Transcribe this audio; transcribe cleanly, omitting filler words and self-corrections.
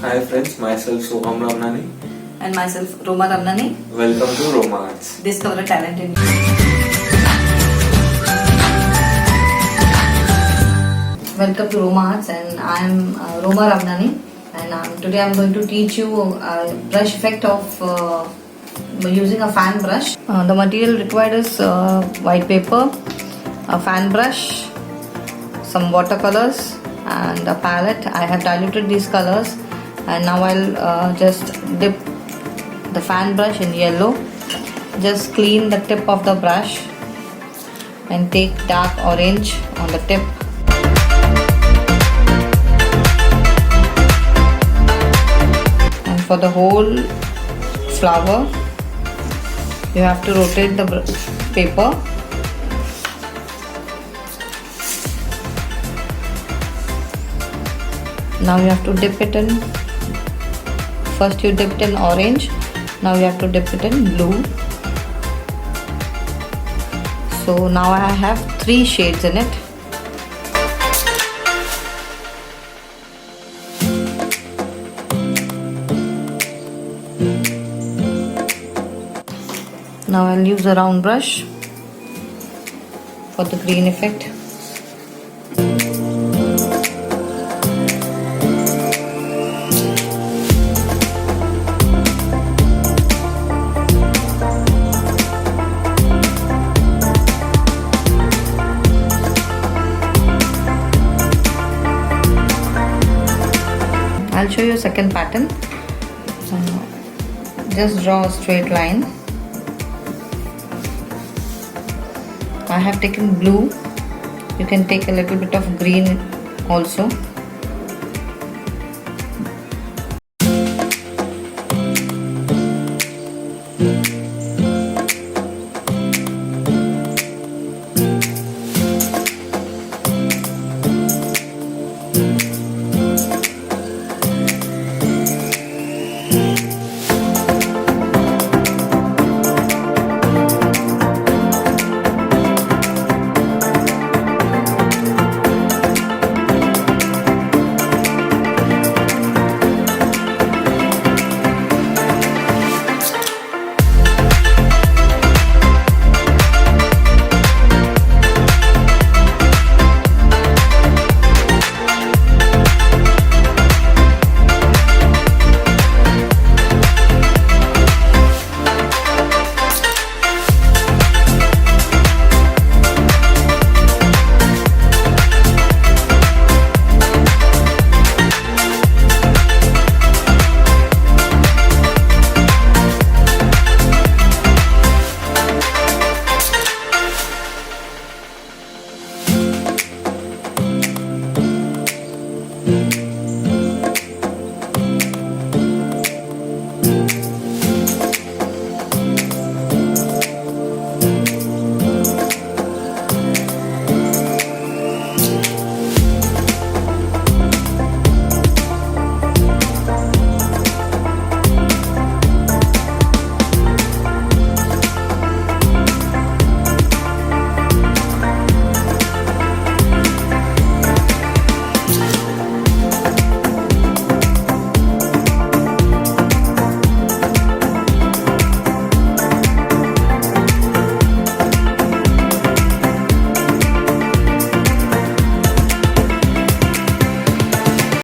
Hi friends, myself Soham Ramnani. And myself, Roma Ramnani. Welcome to Roma Arts. Discover a talent in you. Welcome to Roma Arts, and I am Roma Ramnani. And today I am going to teach you a brush effect of using a fan brush. The material required is white paper, a fan brush, some watercolors, and a palette. I have diluted these colors, and now I'll just dip the fan brush in yellow. Just clean the tip of the brush and take dark orange on the tip. And for the whole flower, you have to rotate the paper. Now you have to dip it in. First you dipped in orange. Now you have to dip it in blue. So now I have 3 shades in it. Now I'll use a round brush for the green effect. I'll show you a second pattern. Just draw a straight line. I have taken blue. You can take a little bit of green also.